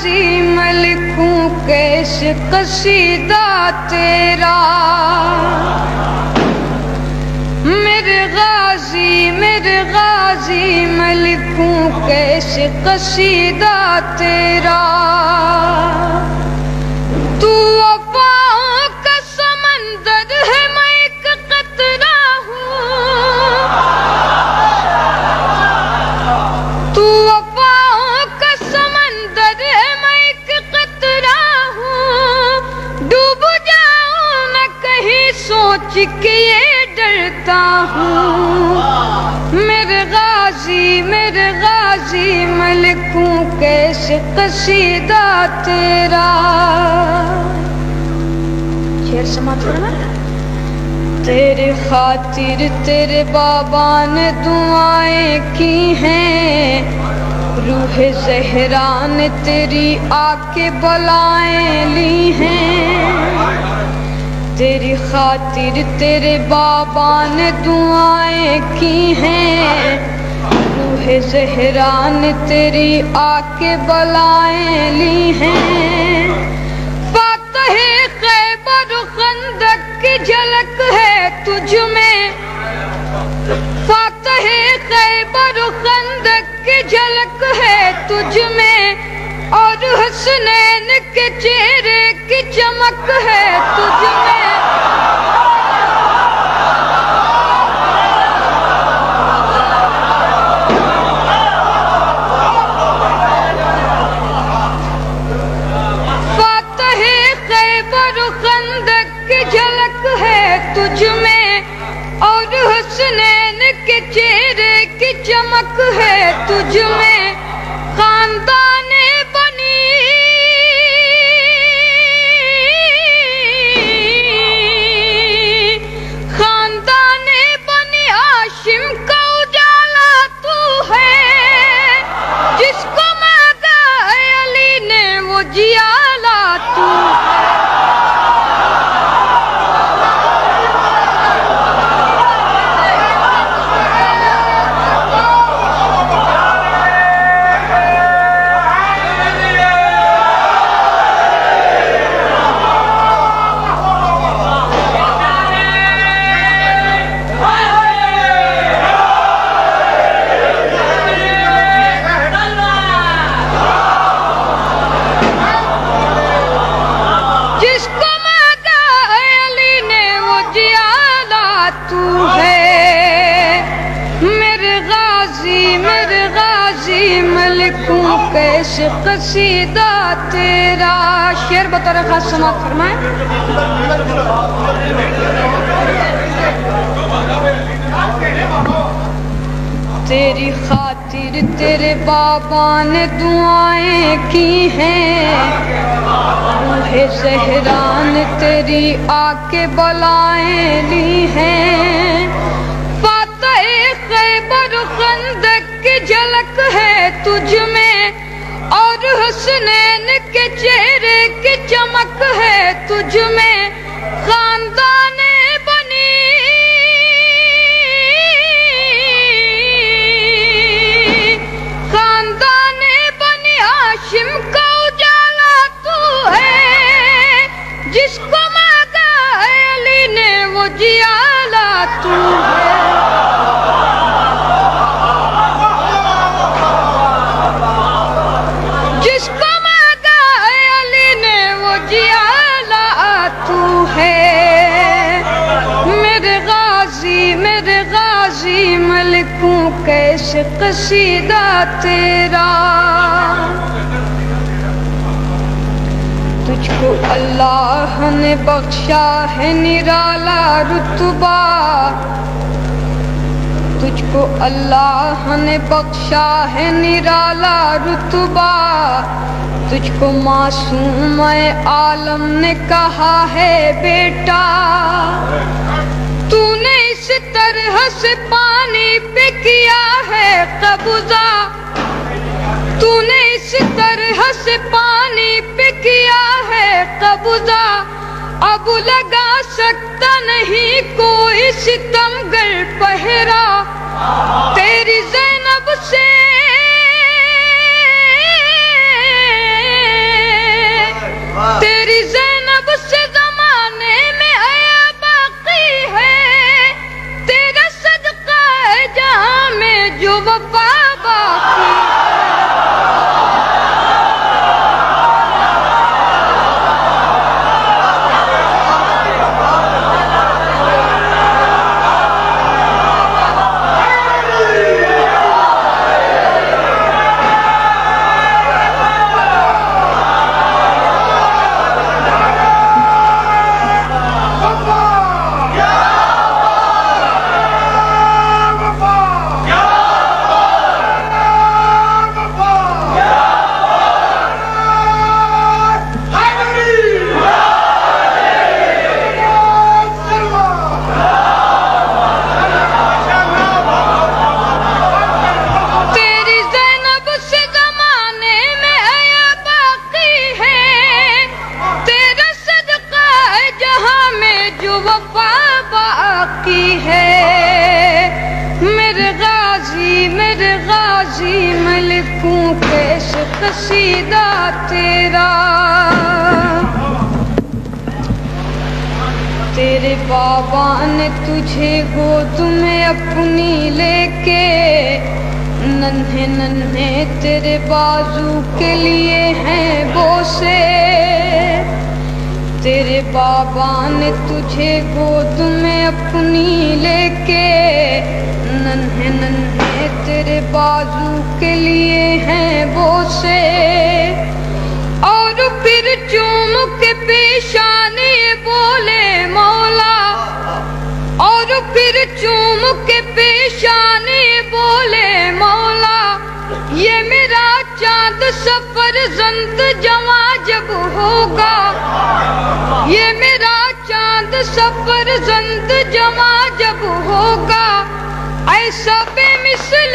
غازی میں لکھوں کیسے قصیدہ تیرا، میرے غازی میں لکھوں کیسے قصیدہ تیرا، تو وفا کا سمندر ہے میں ایک قطرہ ہوں، تو وفا کا سمندر ہے میں ایک قطرہ ہوں، ڈوب جاؤں نہ کہیں سوچ کے یہ ڈرتا ہوں، میرے غازی میں لکھوں کیسے قصیدہ تیرا۔ شعر سماعت فرمائیں۔ تیرے خاطر تیرے بابا نے دعائیں کی ہیں، روح زہرا نے تیری آ کے بلائیں لی ہیں، تیری خاطر تیرے بابا نے دعائیں کی ہیں، روح زہرا نے تیری آ کے بلائیں لی ہیں، فاتح خیبر و خندق کی جھلک ہے تجھ میں، فاتح خیبر و خندق کی جھلک ہے تجھ میں، اور حسنین کے چہرے کی چمک ہے تجھ میں، فاتح خیبر و خندق کی جھلک ہے تجھ میں، اور حسنین کے چہرے کی چمک ہے تجھ میں، خاندان بنی ہاشم کا اجالا تو ہے، جس کو مانگا ہے علی نے وہ جیالا تو ہے، کیسے قصیدہ تیرا۔ شعر بطور خاص سماعت فرمائیں۔ تیری خاطر تیرے بابا نے دعائیں کی ہیں، روح زہرا نے تیری آ کے بلائیں لی ہیں، فاتح خیبر و خندق کی جھلک ہے تجھ میں، اور حسنین کے چہرے کی چمک ہے تجھ میں، خاندان بنی ہاشم کا اجالا تو ہے، جس کو مانگا ہے علی نے وہ جیالا تو ہے، جس کو مانگا ہے علی نے وہ جیالا تو ہے، میرے غازی میں لکھوں کیسے قصیدہ تیرا، تجھ کو اللہ نے بخشا ہے نرالا رتبہ، تجھ کو اللہ نے بخشا ہے نرالا رتبہ، تجھ کو معصوم عالم نے کہا ہے بیٹا، تو نے اس طرح سے پانی پہ کیا ہے قبضہ، تو نے اس طرح سے پانی پہ کیا ہے قبضہ، اب لگا سکتا نہیں کوئی ستمگر پہرا، تیری زینب سے وفا باقی میں لکھوں کیسے قصیدہ تیرا تیرے بابا نے تجھے گود میں اپنی لے کے ننھے ننھے تیرے بازو کے لیے ہیں بوسے تیرے بابا نے تجھے گود میں اپنی لے کے ننھے ننھے تیرے بازو کے لیے ہیں بوسے اور پھر چوم کے پیشانی بولے مولا اور پھر چوم کے پیشانی بولے مولا یہ میرا چاند سفر زند جواں جب ہوگا یہ میرا چاند سفر زند جواں جب ہوگا ایسا بے مثل